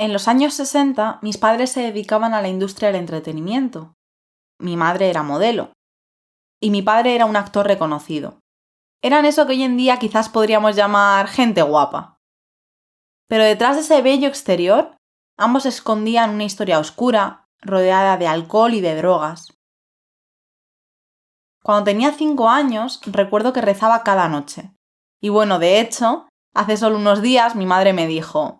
En los años 60, mis padres se dedicaban a la industria del entretenimiento. Mi madre era modelo. Y mi padre era un actor reconocido. Eran eso que hoy en día quizás podríamos llamar gente guapa. Pero detrás de ese bello exterior, ambos escondían una historia oscura, rodeada de alcohol y de drogas. Cuando tenía 5 años, recuerdo que rezaba cada noche. Y bueno, de hecho, hace solo unos días mi madre me dijo: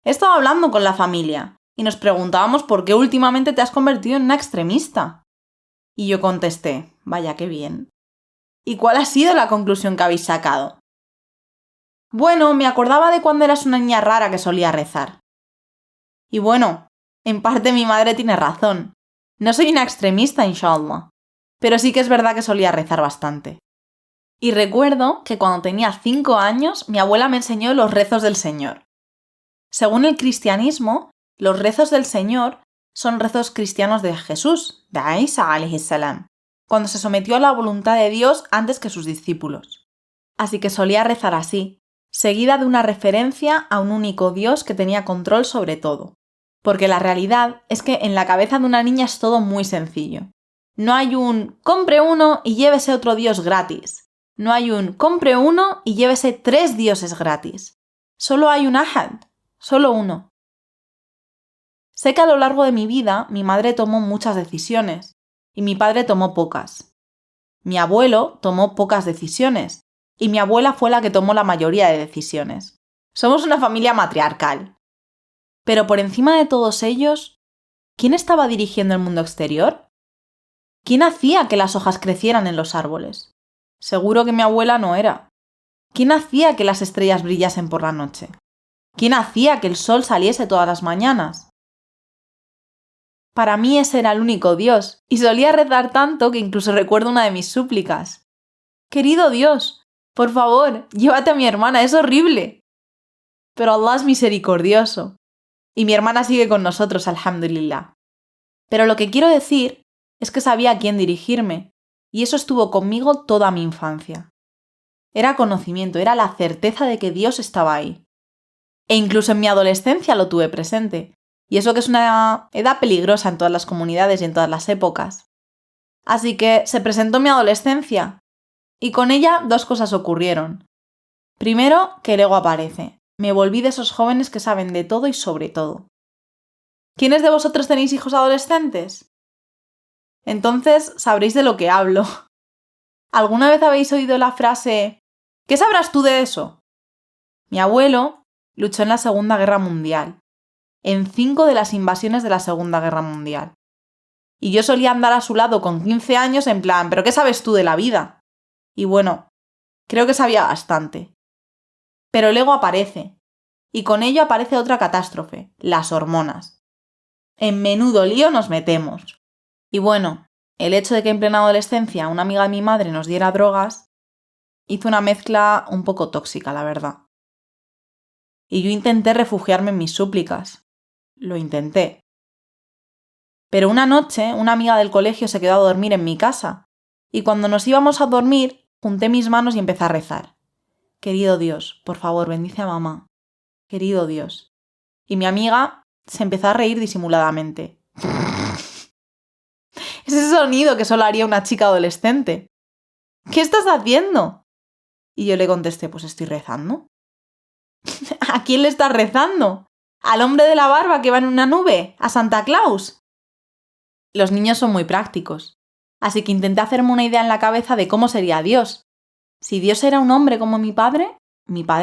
he estado hablando con la familia y nos preguntábamos por qué últimamente te has convertido en una extremista. Y yo contesté: vaya qué bien. ¿Y cuál ha sido la conclusión que habéis sacado? Bueno, me acordaba de cuando eras una niña rara que solía rezar. Y bueno, en parte mi madre tiene razón. No soy una extremista, inshallah. Pero sí que es verdad que solía rezar bastante. Y recuerdo que cuando tenía 5 años, mi abuela me enseñó los rezos del Señor. Según el cristianismo, los rezos del Señor son rezos cristianos de Jesús, de Isa alayhi salam, cuando se sometió a la voluntad de Dios antes que sus discípulos. Así que solía rezar así, seguida de una referencia a un único Dios que tenía control sobre todo. Porque la realidad es que en la cabeza de una niña es todo muy sencillo. No hay un compre uno y llévese otro Dios gratis. No hay un compre uno y llévese 3 dioses gratis. Solo hay un ahad, solo uno. Sé que a lo largo de mi vida mi madre tomó muchas decisiones y mi padre tomó pocas. Mi abuelo tomó pocas decisiones y mi abuela fue la que tomó la mayoría de decisiones. Somos una familia matriarcal. Pero por encima de todos ellos, ¿quién estaba dirigiendo el mundo exterior? ¿Quién hacía que las hojas crecieran en los árboles? Seguro que mi abuela no era. ¿Quién hacía que las estrellas brillasen por la noche? ¿Quién hacía que el sol saliese todas las mañanas? Para mí ese era el único Dios, y solía rezar tanto que incluso recuerdo una de mis súplicas. Querido Dios, por favor, llévate a mi hermana, es horrible. Pero Allah es misericordioso. Y mi hermana sigue con nosotros, alhamdulillah. Pero lo que quiero decir es que sabía a quién dirigirme, y eso estuvo conmigo toda mi infancia. Era conocimiento, era la certeza de que Dios estaba ahí. E incluso en mi adolescencia lo tuve presente, y eso que es una edad peligrosa en todas las comunidades y en todas las épocas. Así que se presentó mi adolescencia, y con ella 2 cosas ocurrieron. Primero, que el ego aparece. Me volví de esos jóvenes que saben de todo y sobre todo. ¿Quiénes de vosotros tenéis hijos adolescentes? Entonces sabréis de lo que hablo. ¿Alguna vez habéis oído la frase ¿qué sabrás tú de eso? Mi abuelo luchó en la Segunda Guerra Mundial, en 5 de las invasiones de la Segunda Guerra Mundial. Y yo solía andar a su lado con 15 años en plan ¿pero qué sabes tú de la vida? Y bueno, creo que sabía bastante. Pero el ego aparece, y con ello aparece otra catástrofe, las hormonas. En menudo lío nos metemos. Y bueno, el hecho de que en plena adolescencia una amiga de mi madre nos diera drogas hizo una mezcla un poco tóxica, la verdad. Y yo intenté refugiarme en mis súplicas. Lo intenté. Pero una noche una amiga del colegio se quedó a dormir en mi casa, y cuando nos íbamos a dormir, junté mis manos y empecé a rezar. Querido Dios, por favor, bendice a mamá. Querido Dios. Y mi amiga se empezó a reír disimuladamente. Es ese sonido que solo haría una chica adolescente. ¿Qué estás haciendo? Y yo le contesté, pues estoy rezando. ¿A quién le estás rezando? ¿Al hombre de la barba que va en una nube? ¿A Santa Claus? Los niños son muy prácticos, así que intenté hacerme una idea en la cabeza de cómo sería Dios. Si Dios era un hombre como mi padre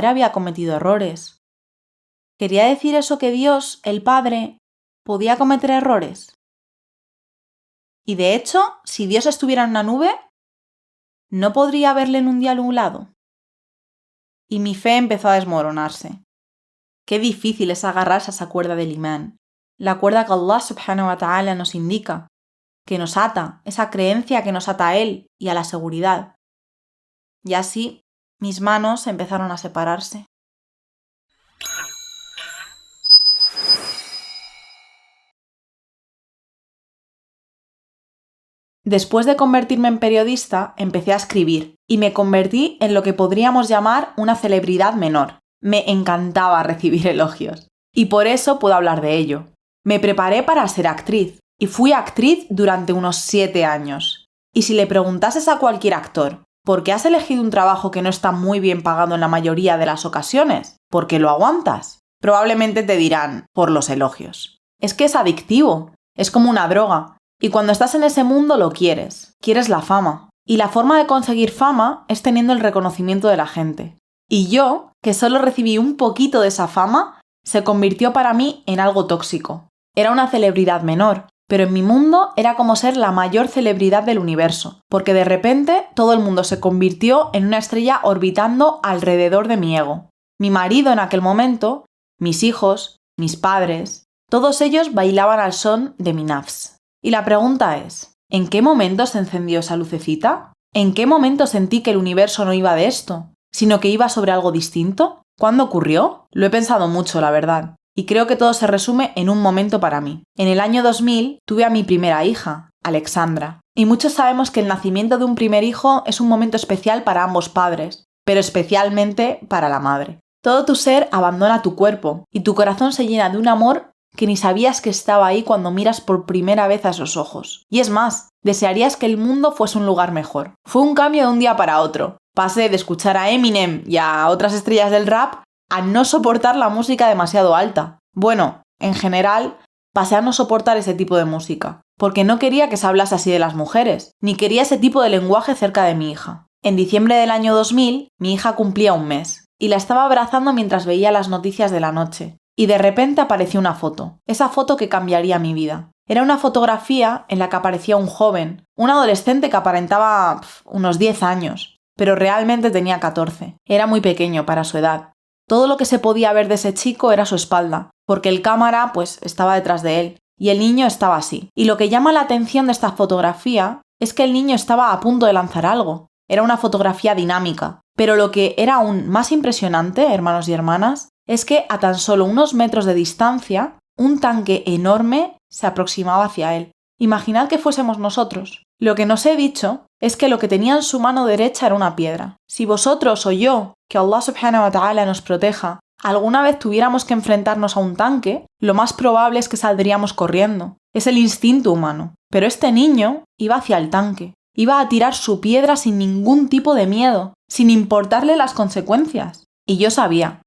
había cometido errores. ¿Quería decir eso que Dios, el Padre, podía cometer errores? Y de hecho, si Dios estuviera en una nube, ¿no podría verle en un día nublado? Y mi fe empezó a desmoronarse. Qué difícil es agarrarse a esa cuerda del imán, la cuerda que Allah subhanahu wa ta'ala nos indica, que nos ata, esa creencia que nos ata a Él y a la seguridad. Y así, mis manos empezaron a separarse. Después de convertirme en periodista, empecé a escribir y me convertí en lo que podríamos llamar una celebridad menor. Me encantaba recibir elogios. y por eso puedo hablar de ello. Me preparé para ser actriz y fui actriz durante unos 7 años. Y si le preguntases a cualquier actor, ¿por qué has elegido un trabajo que no está muy bien pagado en la mayoría de las ocasiones? ¿Por qué lo aguantas? Probablemente te dirán, por los elogios. Es que es adictivo, es como una droga, y cuando estás en ese mundo lo quieres la fama. Y la forma de conseguir fama es teniendo el reconocimiento de la gente. Y yo, que solo recibí un poquito de esa fama, se convirtió para mí en algo tóxico. Era una celebridad menor, pero en mi mundo era como ser la mayor celebridad del universo, porque de repente todo el mundo se convirtió en una estrella orbitando alrededor de mi ego. Mi marido en aquel momento, mis hijos, mis padres, todos ellos bailaban al son de mi nafs. Y la pregunta es, ¿en qué momento se encendió esa lucecita? ¿En qué momento sentí que el universo no iba de esto, sino que iba sobre algo distinto? ¿Cuándo ocurrió? Lo he pensado mucho, la verdad. Y creo que todo se resume en un momento para mí. En el año 2000 tuve a mi primera hija, Alexandra. Y muchos sabemos que el nacimiento de un primer hijo es un momento especial para ambos padres, pero especialmente para la madre. Todo tu ser abandona tu cuerpo y tu corazón se llena de un amor que ni sabías que estaba ahí cuando miras por primera vez a esos ojos. Y es más, desearías que el mundo fuese un lugar mejor. Fue un cambio de un día para otro. Pasé de escuchar a Eminem y a otras estrellas del rap a no soportar la música demasiado alta. Bueno, en general, pasé a no soportar ese tipo de música, porque no quería que se hablase así de las mujeres, ni quería ese tipo de lenguaje cerca de mi hija. En diciembre del año 2000, mi hija cumplía un mes, y la estaba abrazando mientras veía las noticias de la noche. Y de repente apareció una foto, esa foto que cambiaría mi vida. Era una fotografía en la que aparecía un joven, un adolescente que aparentaba unos 10 años, pero realmente tenía 14. Era muy pequeño para su edad. Todo lo que se podía ver de ese chico era su espalda, porque el cámara estaba detrás de él, y el niño estaba así. Y lo que llama la atención de esta fotografía es que el niño estaba a punto de lanzar algo. Era una fotografía dinámica, pero lo que era aún más impresionante, hermanos y hermanas, es que a tan solo unos metros de distancia, un tanque enorme se aproximaba hacia él. Imaginad que fuésemos nosotros. Lo que nos he dicho es que lo que tenía en su mano derecha era una piedra. Si vosotros o yo, que Allah subhanahu wa ta'ala nos proteja, alguna vez tuviéramos que enfrentarnos a un tanque, lo más probable es que saldríamos corriendo. Es el instinto humano. Pero este niño iba hacia el tanque. Iba a tirar su piedra sin ningún tipo de miedo, sin importarle las consecuencias. Y yo sabía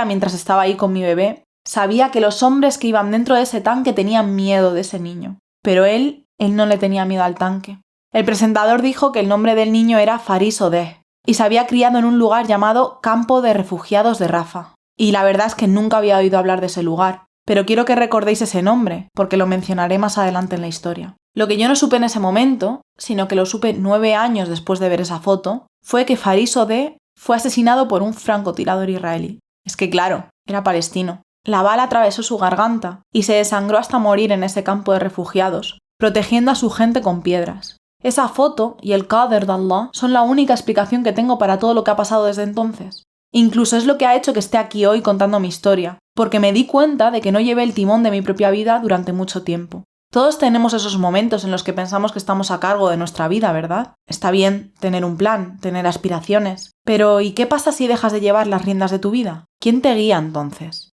mientras estaba ahí con mi bebé, sabía que los hombres que iban dentro de ese tanque tenían miedo de ese niño. Pero él no le tenía miedo al tanque. El presentador dijo que el nombre del niño era Faris Odeh y se había criado en un lugar llamado Campo de Refugiados de Rafah. Y la verdad es que nunca había oído hablar de ese lugar, pero quiero que recordéis ese nombre, porque lo mencionaré más adelante en la historia. Lo que yo no supe en ese momento, sino que lo supe 9 años después de ver esa foto, fue que Faris Odeh fue asesinado por un francotirador israelí. Es que claro, era palestino. La bala atravesó su garganta y se desangró hasta morir en ese campo de refugiados, protegiendo a su gente con piedras. Esa foto y el Qadr de Allah son la única explicación que tengo para todo lo que ha pasado desde entonces. Incluso es lo que ha hecho que esté aquí hoy contando mi historia, porque me di cuenta de que no llevé el timón de mi propia vida durante mucho tiempo. Todos tenemos esos momentos en los que pensamos que estamos a cargo de nuestra vida, ¿verdad? Está bien tener un plan, tener aspiraciones, pero ¿y qué pasa si dejas de llevar las riendas de tu vida? ¿Quién te guía entonces?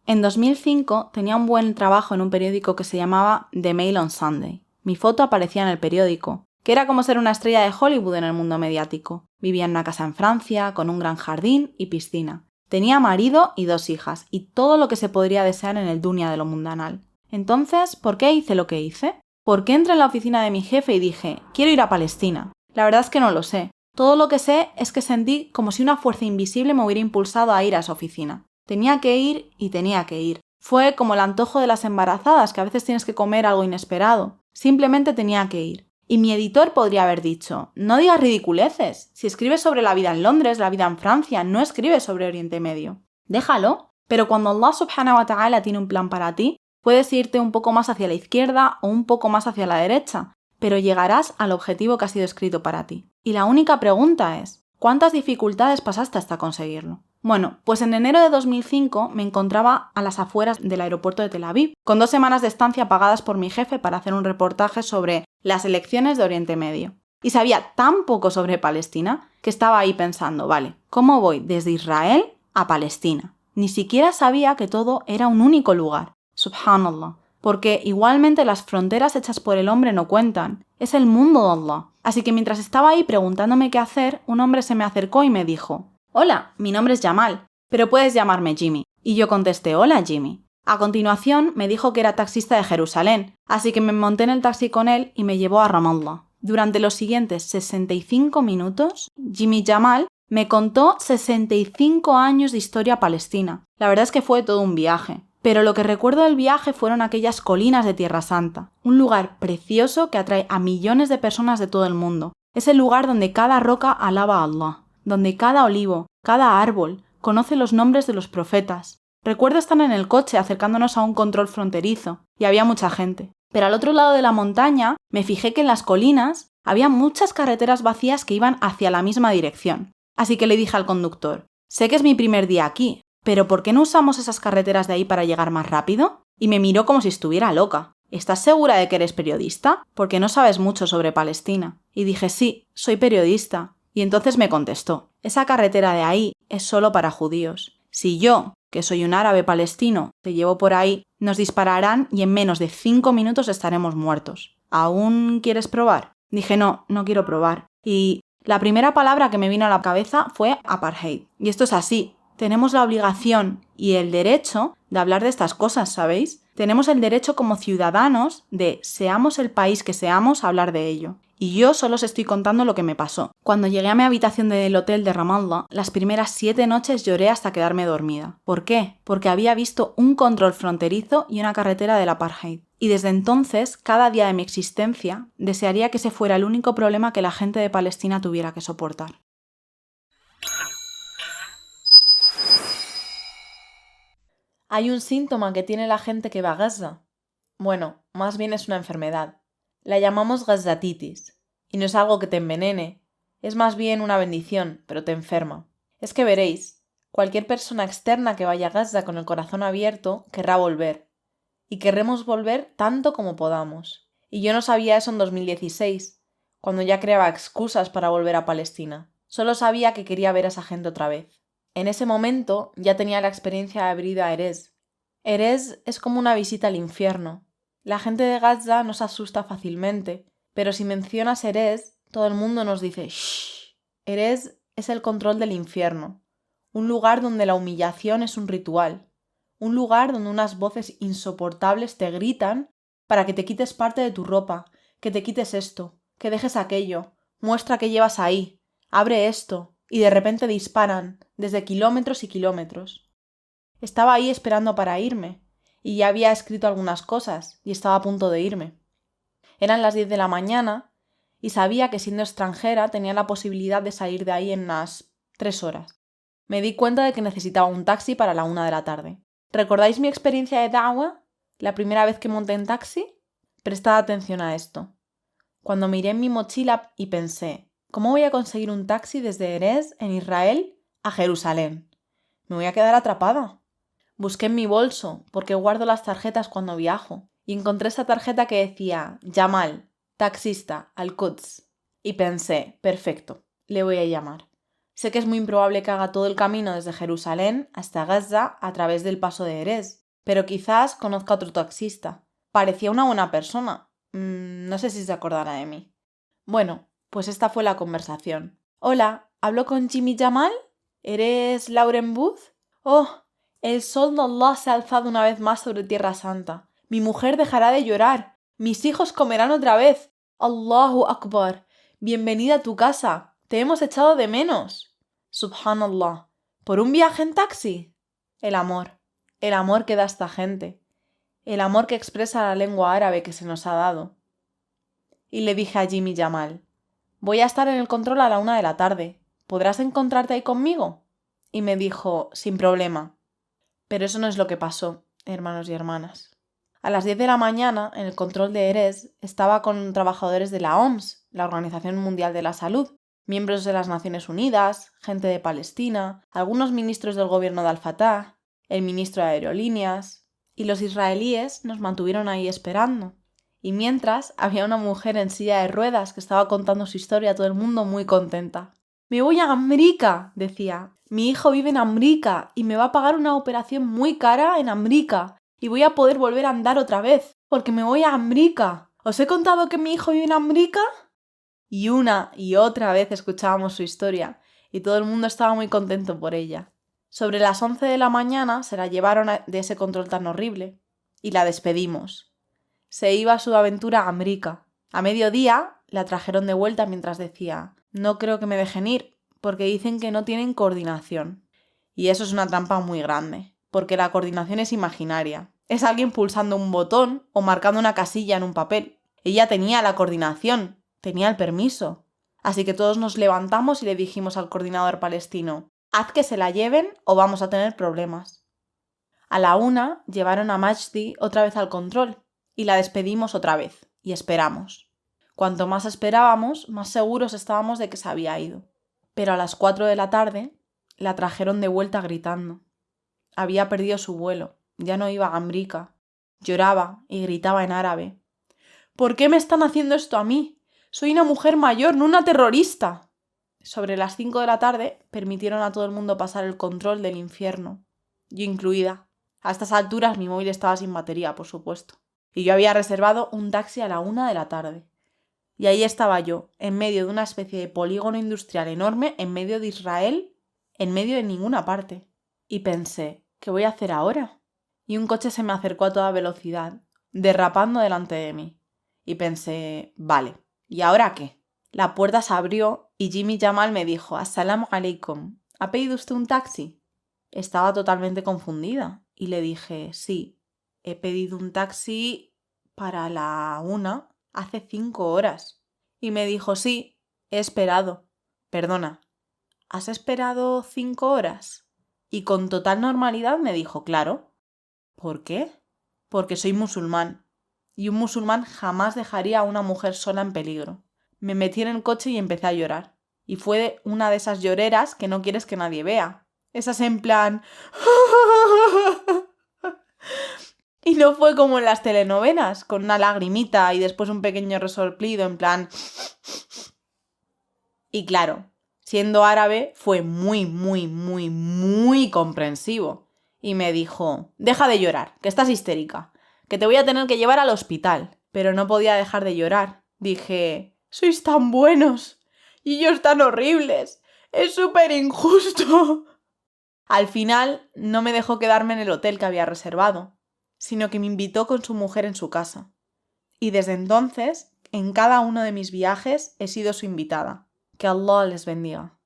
En 2005 tenía un buen trabajo en un periódico que se llamaba The Mail on Sunday. Mi foto aparecía en el periódico, que era como ser una estrella de Hollywood en el mundo mediático. Vivía en una casa en Francia, con un gran jardín y piscina. Tenía marido y 2 hijas, y todo lo que se podría desear en el dunya de lo mundanal. Entonces, ¿por qué hice lo que hice? ¿Por qué entré en la oficina de mi jefe y dije, quiero ir a Palestina? La verdad es que no lo sé. Todo lo que sé es que sentí como si una fuerza invisible me hubiera impulsado a ir a esa oficina. Tenía que ir y tenía que ir. Fue como el antojo de las embarazadas, que a veces tienes que comer algo inesperado. Simplemente tenía que ir. Y mi editor podría haber dicho, no digas ridiculeces. Si escribes sobre la vida en Londres, la vida en Francia, no escribes sobre Oriente Medio. Déjalo. Pero cuando Allah subhanahu wa ta'ala tiene un plan para ti, puedes irte un poco más hacia la izquierda o un poco más hacia la derecha, pero llegarás al objetivo que ha sido escrito para ti. Y la única pregunta es, ¿cuántas dificultades pasaste hasta conseguirlo? Bueno, pues en enero de 2005 me encontraba a las afueras del aeropuerto de Tel Aviv, con 2 semanas de estancia pagadas por mi jefe para hacer un reportaje sobre las elecciones de Oriente Medio. y sabía tan poco sobre Palestina que estaba ahí pensando, vale, ¿cómo voy desde Israel a Palestina? Ni siquiera sabía que todo era un único lugar. Subhanallah. Porque igualmente las fronteras hechas por el hombre no cuentan. Es el mundo de Allah. Así que mientras estaba ahí preguntándome qué hacer, un hombre se me acercó y me dijo, «Hola, mi nombre es Jamal, pero puedes llamarme Jimmy». Y yo contesté, «Hola, Jimmy». A continuación me dijo que era taxista de Jerusalén, así que me monté en el taxi con él y me llevó a Ramallah. Durante los siguientes 65 minutos, Jimmy Jamal me contó 65 años de historia palestina. La verdad es que fue todo un viaje. Pero lo que recuerdo del viaje fueron aquellas colinas de Tierra Santa, un lugar precioso que atrae a millones de personas de todo el mundo. Es el lugar donde cada roca alaba a Allah, donde cada olivo, cada árbol, conoce los nombres de los profetas. Recuerdo estar en el coche acercándonos a un control fronterizo, y había mucha gente. Pero al otro lado de la montaña me fijé que en las colinas había muchas carreteras vacías que iban hacia la misma dirección. Así que le dije al conductor, «Sé que es mi primer día aquí, pero ¿por qué no usamos esas carreteras de ahí para llegar más rápido?» Y me miró como si estuviera loca. «¿Estás segura de que eres periodista? Porque no sabes mucho sobre Palestina». Y dije, «Sí, soy periodista». Y entonces me contestó, «Esa carretera de ahí es solo para judíos. Si yo, que soy un árabe palestino, te llevo por ahí, nos dispararán y en menos de 5 minutos estaremos muertos. ¿Aún quieres probar?» Dije, no quiero probar. Y la primera palabra que me vino a la cabeza fue apartheid. Y esto es así. Tenemos la obligación y el derecho de hablar de estas cosas, ¿sabéis? Tenemos el derecho como ciudadanos de, seamos el país que seamos, hablar de ello. Y yo solo os estoy contando lo que me pasó. Cuando llegué a mi habitación del hotel de Ramallah, las primeras 7 noches lloré hasta quedarme dormida. ¿Por qué? Porque había visto un control fronterizo y una carretera del apartheid. Y desde entonces, cada día de mi existencia, desearía que ese fuera el único problema que la gente de Palestina tuviera que soportar. ¿Hay un síntoma que tiene la gente que va a Gaza? Bueno, más bien es una enfermedad. La llamamos gazatitis. Y no es algo que te envenene. Es más bien una bendición, pero te enferma. Es que veréis, cualquier persona externa que vaya a Gaza con el corazón abierto querrá volver. Y querremos volver tanto como podamos. Y yo no sabía eso en 2016, cuando ya creaba excusas para volver a Palestina. Solo sabía que quería ver a esa gente otra vez. En ese momento ya tenía la experiencia de haber ido a Erez. Erez es como una visita al infierno. La gente de Gaza no se asusta fácilmente, pero si mencionas Erez, todo el mundo nos dice «Shh». Erez es el control del infierno, un lugar donde la humillación es un ritual, un lugar donde unas voces insoportables te gritan para que te quites parte de tu ropa, que te quites esto, que dejes aquello, muestra que llevas ahí, abre esto, y de repente disparan, desde kilómetros y kilómetros. Estaba ahí esperando para irme, y ya había escrito algunas cosas, y estaba a punto de irme. Eran las 10 de la mañana, y sabía que siendo extranjera tenía la posibilidad de salir de ahí en unas 3 horas. Me di cuenta de que necesitaba un taxi para la 1 de la tarde. ¿Recordáis mi experiencia de Da'wah? La primera vez que monté en taxi. Prestad atención a esto. Cuando miré en mi mochila y pensé, ¿cómo voy a conseguir un taxi desde Erez, en Israel, a Jerusalén? Me voy a quedar atrapada. Busqué en mi bolso, porque guardo las tarjetas cuando viajo, y encontré esa tarjeta que decía Jamal, taxista, Al-Quds. Y pensé, perfecto, le voy a llamar. Sé que es muy improbable que haga todo el camino desde Jerusalén hasta Gaza a través del paso de Erez, pero quizás conozca a otro taxista. Parecía una buena persona. No sé si se acordará de mí. Bueno, pues esta fue la conversación. Hola, ¿hablo con Jimmy Jamal? ¿Eres Lauren Booth? Oh, el sol de Allah se ha alzado una vez más sobre Tierra Santa. Mi mujer dejará de llorar. Mis hijos comerán otra vez. Allahu Akbar. Bienvenida a tu casa. Te hemos echado de menos. Subhanallah. ¿Por un viaje en taxi? El amor que da esta gente. El amor que expresa la lengua árabe que se nos ha dado. Y le dije a Jimmy Jamal, voy a estar en el control a la 1 de la tarde. ¿Podrás encontrarte ahí conmigo? Y me dijo, sin problema. Pero eso no es lo que pasó, hermanos y hermanas. A las 10 de la mañana, en el control de Erez, estaba con trabajadores de la OMS, la Organización Mundial de la Salud, miembros de las Naciones Unidas, gente de Palestina, algunos ministros del gobierno de Al-Fatah, el ministro de Aerolíneas, y los israelíes nos mantuvieron ahí esperando. Y mientras había una mujer en silla de ruedas que estaba contando su historia a todo el mundo muy contenta. «Me voy a América», decía. «Mi hijo vive en América y me va a pagar una operación muy cara en América y voy a poder volver a andar otra vez porque me voy a América. ¿Os he contado que mi hijo vive en América?» Y una y otra vez escuchábamos su historia y todo el mundo estaba muy contento por ella. Sobre las 11 de la mañana se la llevaron de ese control tan horrible y la despedimos. Se iba a su aventura a América. A mediodía la trajeron de vuelta mientras decía: «No creo que me dejen ir porque dicen que no tienen coordinación». Y eso es una trampa muy grande, porque la coordinación es imaginaria. Es alguien pulsando un botón o marcando una casilla en un papel. Ella tenía la coordinación, tenía el permiso. Así que todos nos levantamos y le dijimos al coordinador palestino: «Haz que se la lleven o vamos a tener problemas». A la 1 llevaron a Majdi otra vez al control y la despedimos otra vez y esperamos. Cuanto más esperábamos, más seguros estábamos de que se había ido. Pero a las 4 de la tarde la trajeron de vuelta gritando. Había perdido su vuelo, ya no iba a América. Lloraba y gritaba en árabe: «¿Por qué me están haciendo esto a mí? Soy una mujer mayor, no una terrorista». Sobre las 5 de la tarde permitieron a todo el mundo pasar el control del infierno, yo incluida. A estas alturas mi móvil estaba sin batería, por supuesto. Y yo había reservado un taxi a la 1 de la tarde. Y ahí estaba yo, en medio de una especie de polígono industrial enorme, en medio de Israel, en medio de ninguna parte. Y pensé: ¿qué voy a hacer ahora? Y un coche se me acercó a toda velocidad, derrapando delante de mí. Y pensé: vale, ¿y ahora qué? La puerta se abrió y Jimmy Jamal me dijo: «Assalamu alaikum, ¿ha pedido usted un taxi?» Estaba totalmente confundida y le dije: «Sí, he pedido un taxi para la 1 hace 5 horas». Y me dijo: «Sí, he esperado». «Perdona, ¿has esperado 5 horas?» Y con total normalidad me dijo: «Claro». «¿Por qué?» «Porque soy musulmán y un musulmán jamás dejaría a una mujer sola en peligro». Me metí en el coche y empecé a llorar. Y fue una de esas lloreras que no quieres que nadie vea. Esas en plan... Y no fue como en las telenovelas, con una lagrimita y después un pequeño resoplido en plan... Y claro, siendo árabe fue muy, muy, muy, muy comprensivo. Y me dijo: «Deja de llorar, que estás histérica, que te voy a tener que llevar al hospital». Pero no podía dejar de llorar. Dije: «Sois tan buenos y ellos tan horribles. Es súper injusto». Al final no me dejó quedarme en el hotel que había reservado, sino que me invitó con su mujer en su casa. Y desde entonces, en cada uno de mis viajes he sido su invitada. Que Allah les bendiga.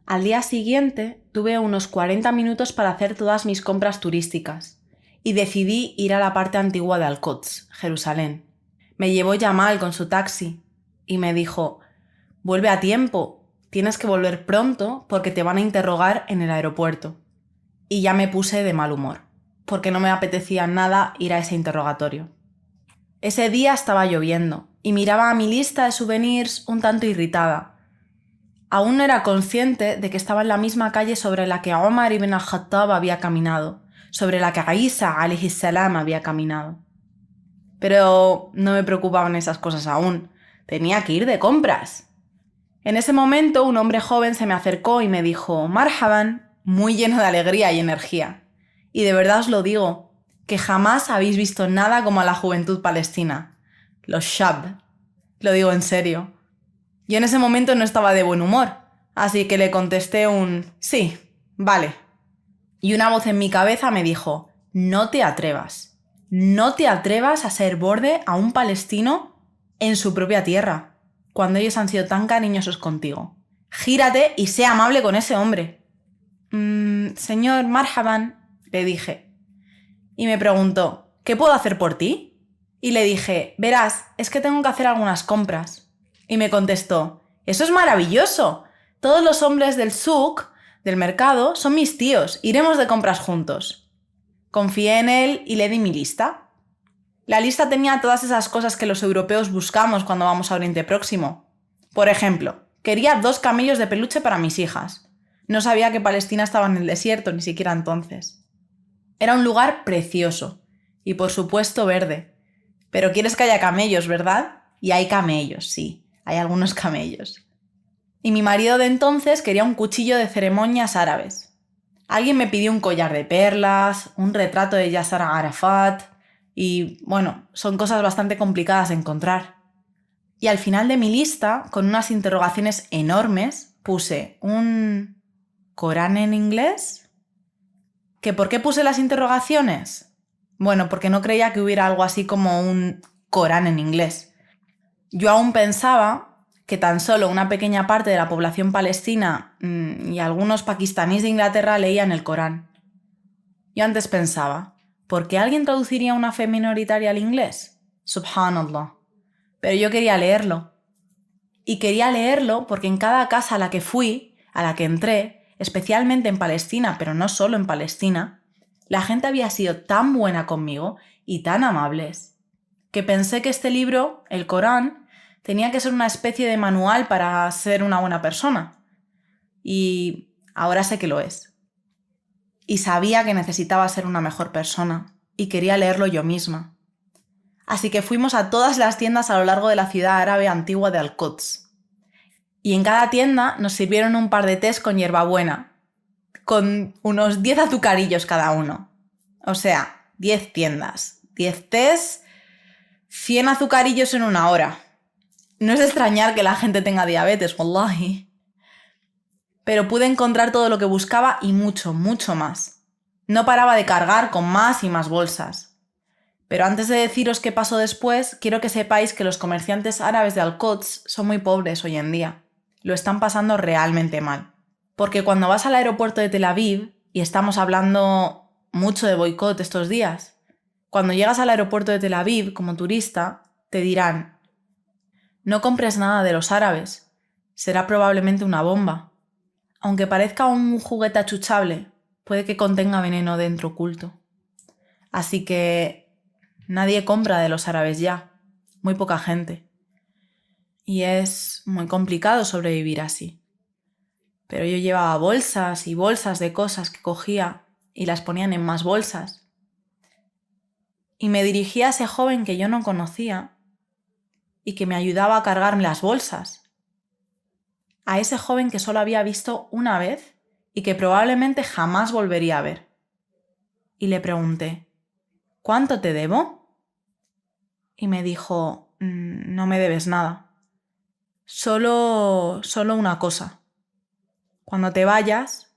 Al día siguiente tuve unos 40 minutos para hacer todas mis compras turísticas y decidí ir a la parte antigua de Al-Quds, Jerusalén. Me llevó Jamal con su taxi y me dijo: «Vuelve a tiempo, tienes que volver pronto porque te van a interrogar en el aeropuerto». Y ya me puse de mal humor, porque no me apetecía nada ir a ese interrogatorio. Ese día estaba lloviendo y miraba a mi lista de souvenirs un tanto irritada. Aún no era consciente de que estaba en la misma calle sobre la que Omar ibn al-Khattab había caminado, sobre la que Isa alayhi salam había caminado. Pero no me preocupaban esas cosas aún. Tenía que ir de compras. En ese momento un hombre joven se me acercó y me dijo: «Marhaban», muy lleno de alegría y energía. Y de verdad os lo digo, que jamás habéis visto nada como a la juventud palestina. Los shab. Lo digo en serio. Yo en ese momento no estaba de buen humor, así que le contesté un «sí, vale». Y una voz en mi cabeza me dijo: «No te atrevas. No te atrevas a ser borde a un palestino en su propia tierra, cuando ellos han sido tan cariñosos contigo. Gírate y sé amable con ese hombre». «Señor Marhaban», le dije. Y me preguntó: «¿Qué puedo hacer por ti?» Y le dije: «Verás, es que tengo que hacer algunas compras». Y me contestó: «Eso es maravilloso. Todos los hombres del souk, del mercado, son mis tíos. Iremos de compras juntos». Confié en él y le di mi lista. La lista tenía todas esas cosas que los europeos buscamos cuando vamos a Oriente Próximo. Por ejemplo, quería 2 camellos de peluche para mis hijas. No sabía que Palestina estaba en el desierto, ni siquiera entonces. Era un lugar precioso y por supuesto verde. Pero quieres que haya camellos, ¿verdad? Y hay camellos, sí, hay algunos camellos. Y mi marido de entonces quería un cuchillo de ceremonias árabes. Alguien me pidió un collar de perlas, un retrato de Yasser Arafat y, bueno, son cosas bastante complicadas de encontrar. Y al final de mi lista, con unas interrogaciones enormes, puse un Corán en inglés. ¿Que por qué puse las interrogaciones? Bueno, porque no creía que hubiera algo así como un Corán en inglés. Yo aún pensaba que tan solo una pequeña parte de la población palestina y algunos pakistaníes de Inglaterra leían el Corán. Yo antes pensaba, ¿por qué alguien traduciría una fe minoritaria al inglés? Subhanallah. Pero yo quería leerlo. Y quería leerlo porque en cada casa a la que fui, a la que entré, especialmente en Palestina, pero no solo en Palestina, la gente había sido tan buena conmigo y tan amables, que pensé que este libro, el Corán, tenía que ser una especie de manual para ser una buena persona. Y ahora sé que lo es. Y sabía que necesitaba ser una mejor persona, y quería leerlo yo misma. Así que fuimos a todas las tiendas a lo largo de la ciudad árabe antigua de Al-Quds. Y en cada tienda nos sirvieron un par de tés con hierbabuena, con unos 10 azucarillos cada uno. O sea, 10 tiendas, 10 tés, 100 azucarillos en una hora. No es de extrañar que la gente tenga diabetes, wallahi. Pero pude encontrar todo lo que buscaba y mucho, mucho más. No paraba de cargar con más y más bolsas. Pero antes de deciros qué pasó después, quiero que sepáis que los comerciantes árabes de Al-Quds son muy pobres hoy en día. Lo están pasando realmente mal. Porque cuando vas al aeropuerto de Tel Aviv, y estamos hablando mucho de boicot estos días, cuando llegas al aeropuerto de Tel Aviv como turista, te dirán: no compres nada de los árabes, será probablemente una bomba. Aunque parezca un juguete achuchable, puede que contenga veneno dentro oculto. Así que nadie compra de los árabes ya, muy poca gente. Y es muy complicado sobrevivir así. Pero yo llevaba bolsas y bolsas de cosas que cogía y las ponían en más bolsas. Y me dirigía a ese joven que yo no conocía y que me ayudaba a cargarme las bolsas. A ese joven que solo había visto una vez y que probablemente jamás volvería a ver. Y le pregunté: ¿cuánto te debo? Y me dijo: no me debes nada. Solo una cosa. Cuando te vayas,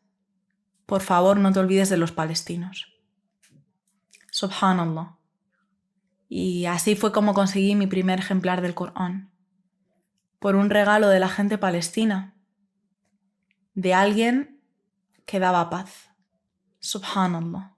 por favor no te olvides de los palestinos. Subhanallah. Y así fue como conseguí mi primer ejemplar del Corán. Por un regalo de la gente palestina. De alguien que daba paz. Subhanallah.